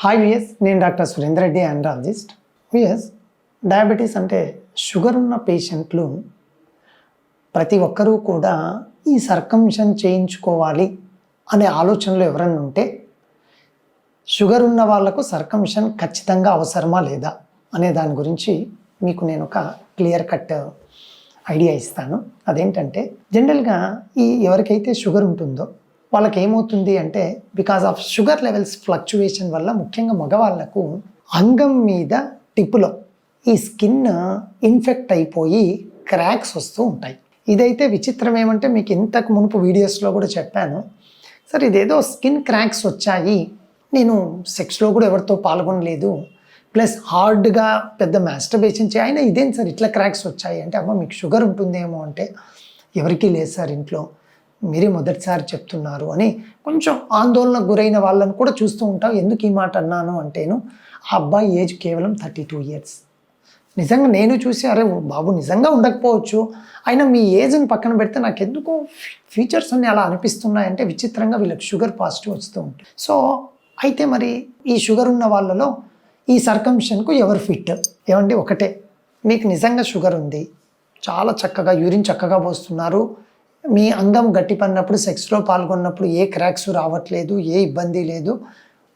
Hi విఎస్, నేను doctor Surender Reddy, andrologist. విఎస్, డయాబెటీస్ అంటే షుగర్ ఉన్న పేషెంట్లు ప్రతి ఒక్కరూ కూడా ఈ సర్కంషన్ చేయించుకోవాలి అనే ఆలోచనలో ఎవరన్నా ఉంటే, షుగర్ ఉన్న వాళ్ళకు సర్కంషన్ ఖచ్చితంగా అవసరమా లేదా అనే దాని గురించి మీకు నేను ఒక క్లియర్ కట్ ఐడియా ఇస్తాను. అదేంటంటే, జనరల్గా ఎవరికైతే షుగర్ ఉంటుందో వాళ్ళకి ఏమవుతుంది అంటే, because of sugar levels fluctuation వల్ల ముఖ్యంగా మగవాళ్ళకు అంగం మీద టిప్పులో ఈ స్కిన్ ఇన్ఫెక్ట్ అయిపోయి క్రాక్స్ వస్తూ ఉంటాయి. ఇదైతే విచిత్రం ఏమంటే, మీకు ఇంతకు మునుపు వీడియోస్లో కూడా చెప్పాను సార్, ఇదేదో స్కిన్ క్రాక్స్ వచ్చాయి, నేను సెక్స్లో కూడా ఎవరితో పాల్గొనలేదు, ప్లస్ హార్డ్గా పెద్ద మాస్టర్బేషన్ అయినా ఇదేం సార్ ఇట్లా క్రాక్స్ వచ్చాయి అంటే, అమ్మ మీకు షుగర్ ఉంటుందేమో అంటే, ఎవరికీ లేదు సార్ ఇంట్లో, మీరే మొదటిసారి చెప్తున్నారు అని కొంచెం ఆందోళనకు గురైన వాళ్ళని కూడా చూస్తూ ఉంటాం. ఎందుకు ఈ మాట అన్నాను అంటేను, ఆ అబ్బాయి ఏజ్ కేవలం 32 years. నిజంగా నేను చూసి, అరే బాబు నిజంగా ఉండకపోవచ్చు, అయినా మీ ఏజ్ని పక్కన పెడితే నాకు ఎందుకో ఫీచర్స్ అన్నీ అలా అనిపిస్తున్నాయంటే, విచిత్రంగా వీళ్ళకి షుగర్ పాజిటివ్ వస్తూ ఉంటుంది. సో అయితే మరి ఈ షుగర్ ఉన్న వాళ్ళలో ఈ సర్కంషన్కు ఎవరు ఫిట్? ఏమండి, ఒకటే, మీకు నిజంగా షుగర్ ఉంది, చాలా చక్కగా యూరిన్ చక్కగా పోస్తున్నారు, మీ అంగం గట్టిపడినప్పుడు సెక్స్లో పాల్గొన్నప్పుడు ఏ క్రాక్స్ రావట్లేదు, ఏ ఇబ్బంది లేదు,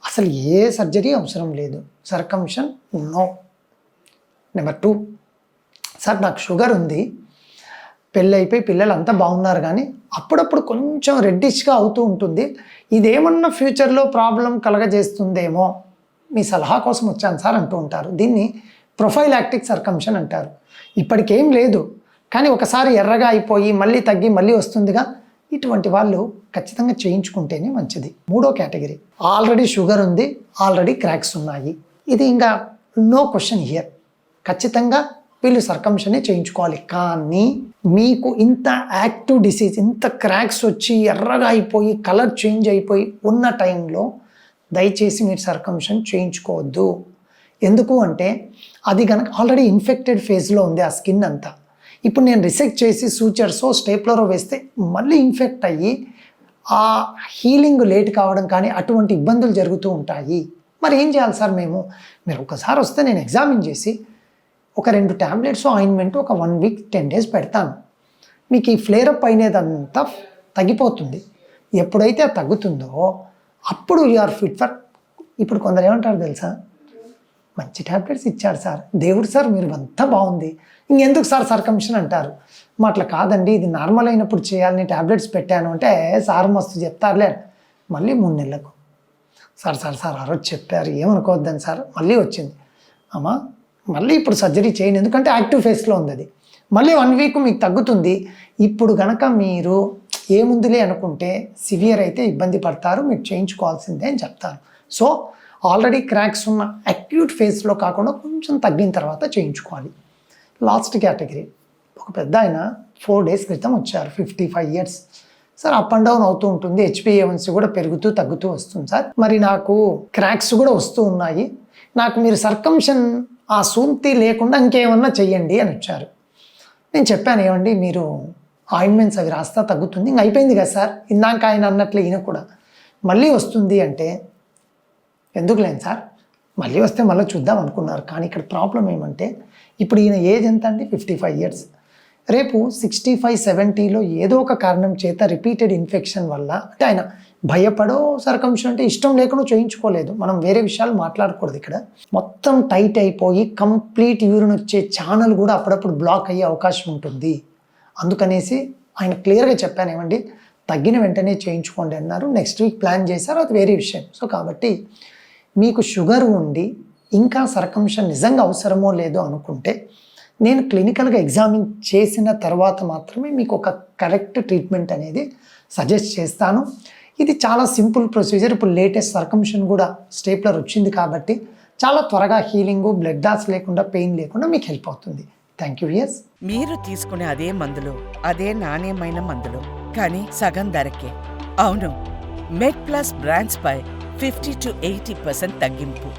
అసలు ఏ సర్జరీ అవసరం లేదు, సర్కంషన్ నో. నెంబర్ 2, సార్ నాకు షుగర్ ఉంది, పెళ్ళి అయిపోయి పిల్లలు అంతా బాగున్నారు, కానీ అప్పుడప్పుడు కొంచెం రెడ్డిష్గా అవుతూ ఉంటుంది, ఇదేమన్నా ఫ్యూచర్లో ప్రాబ్లం కలగజేస్తుందేమో, మీ సలహా కోసం వచ్చాను సార్ అంటూ ఉంటారు. దీన్ని ప్రొఫైలాక్టిక్ సర్కంషన్ అంటారు. ఇప్పటికేం లేదు, కానీ ఒకసారి ఎర్రగా అయిపోయి మళ్ళీ తగ్గి మళ్ళీ వస్తుందిగా, ఇటువంటి వాళ్ళు ఖచ్చితంగా చేయించుకుంటేనే మంచిది. 3వ కేటగిరీ, ఆల్రెడీ షుగర్ ఉంది, ఆల్రెడీ క్రాక్స్ ఉన్నాయి, ఇది ఇంకా నో క్వశ్చన్ హియర్, ఖచ్చితంగా వీళ్ళు సర్కంషనే చేయించుకోవాలి. కానీ మీకు ఇంత యాక్టివ్ డిసీజ్, ఇంత క్రాక్స్ వచ్చి ఎర్రగా అయిపోయి కలర్ చేంజ్ అయిపోయి ఉన్న టైంలో దయచేసి మీరు సర్కంషన్ చేయించుకోవద్దు. ఎందుకు అంటే, అది కనుక ఆల్రెడీ ఇన్ఫెక్టెడ్ ఫేజ్లో ఉంది ఆ స్కిన్ అంతా. ఇప్పుడు నేను రిసెక్ట్ చేసి సూచర్సో స్టేప్లరో వేస్తే మళ్ళీ ఇన్ఫెక్ట్ అయ్యి ఆ హీలింగ్ లేట్ కావడం కానీ అటువంటి ఇబ్బందులు జరుగుతూ ఉంటాయి. మరి ఏం చేయాలి సార్ మేము? మీరు ఒకసారి వస్తే నేను ఎగ్జామిన్ చేసి ఒక 2 టాబ్లెట్స్ ఆయింట్మెంట్ ఒక 1 week 10 days పెడతాను. మీకు ఈ ఫ్లేరప్ అయినదంతా తగ్గిపోతుంది. ఎప్పుడైతే అది తగ్గుతుందో అప్పుడు యూఆర్ ఫిట్ ఫర్. ఇప్పుడు కొందరు ఏమంటారు తెలుసా, మంచి ట్యాబ్లెట్స్ ఇచ్చాడు సార్, దేవుడు సార్ మీరు అంతా బాగుంది, ఇంకెందుకు సార్ సర్కంషన్ అంటారు. అట్లా కాదండి, ఇది నార్మల్ అయినప్పుడు చేయాలని ట్యాబ్లెట్స్ పెట్టాను అంటే, సార్ మస్తు చెప్తారులే, మళ్ళీ 3 నెలలకు సార్ సార్ సార్ ఆ రోజు చెప్పారు ఏమనుకోవద్దని సార్, మళ్ళీ వచ్చింది, అమ్మా మళ్ళీ ఇప్పుడు సర్జరీ చేయండి, ఎందుకంటే యాక్టివ్ ఫేస్లో ఉంది అది, మళ్ళీ 1 week మీకు తగ్గుతుంది. ఇప్పుడు కనుక మీరు ఏముందిలే అనుకుంటే సివియర్ అయితే ఇబ్బంది పడతారు, మీరు చేయించుకోవాల్సిందే అని చెప్తాను. సో ఆల్రెడీ క్రాక్స్ ఉన్న అక్యూట్ ఫేస్లో కాకుండా కొంచెం తగ్గిన తర్వాత చేయించుకోవాలి. లాస్ట్ కేటగిరీ, ఒక పెద్ద ఆయన 4 days క్రితం వచ్చారు, 55 years. Sir up and down అవుతూ ఉంటుంది, HbA1c కూడా పెరుగుతూ తగ్గుతూ వస్తుంది సార్, మరి నాకు క్రాక్స్ కూడా వస్తూ ఉన్నాయి, నాకు మీరు సర్కంషన్ ఆ సూంతి లేకుండా ఇంకేమన్నా చెయ్యండి అని వచ్చారు. నేను చెప్పాను, ఏమండి మీరు ఆయింట్మెంట్స్ అవి రాస్తా తగ్గుతుంది, ఇంక అయిపోయింది కదా సార్, ఇందాక ఆయన అన్నట్లు ఈయన కూడా మళ్ళీ వస్తుంది అంటే, ఎందుకు లేని సార్ మళ్ళీ వస్తే మళ్ళీ చూద్దాం అనుకున్నారు. కానీ ఇక్కడ ప్రాబ్లం ఏమంటే, ఇప్పుడు ఈయన ఏజ్ ఎంత అండి, 55 years. రేపు 65-70లో ఏదో ఒక కారణం చేత రిపీటెడ్ ఇన్ఫెక్షన్ వల్ల, అంటే ఆయన భయపడో సర్కంషన్ అంటే ఇష్టం లేకుండా చేయించుకోలేదు, మనం వేరే విషయాలు మాట్లాడకూడదు ఇక్కడ, మొత్తం టైట్ అయిపోయి కంప్లీట్ యూరిన్ వచ్చే ఛానల్ కూడా అప్పుడప్పుడు బ్లాక్ అయ్యే అవకాశం ఉంటుంది. అందుకనేసి ఆయన క్లియర్గా చెప్పాను, ఏమండి తగ్గిన వెంటనే చేయించుకోండి అన్నారు. నెక్స్ట్ వీక్ ప్లాన్ చేశారు, అది వేరే విషయం. సో కాబట్టి మీకు షుగర్ ఉండి ఇంకా సర్కంషన్ నిజంగా అవసరమో లేదో అనుకుంటే, నేను క్లినికల్గా ఎగ్జామిన్ చేసిన తర్వాత మాత్రమే మీకు ఒక కరెక్ట్ ట్రీట్మెంట్ అనేది సజెస్ట్ చేస్తాను. ఇది చాలా సింపుల్ ప్రొసీజర్. ఇప్పుడు లేటెస్ట్ సర్కంషన్ కూడా స్టేప్లర్ వచ్చింది కాబట్టి చాలా త్వరగా హీలింగు, బ్లడ్ లాస్ లేకుండా, పెయిన్ లేకుండా మీకు హెల్ప్ అవుతుంది. Thank you. ఎస్, మీరు తీసుకునే అదే మందులు, అదే నాణ్యమైన మందులు, కానీ సగం ధరకే. అవును, మెడ్ ప్లస్ బ్రాండ్స్ పై 50 to 80% తగ్గింపు.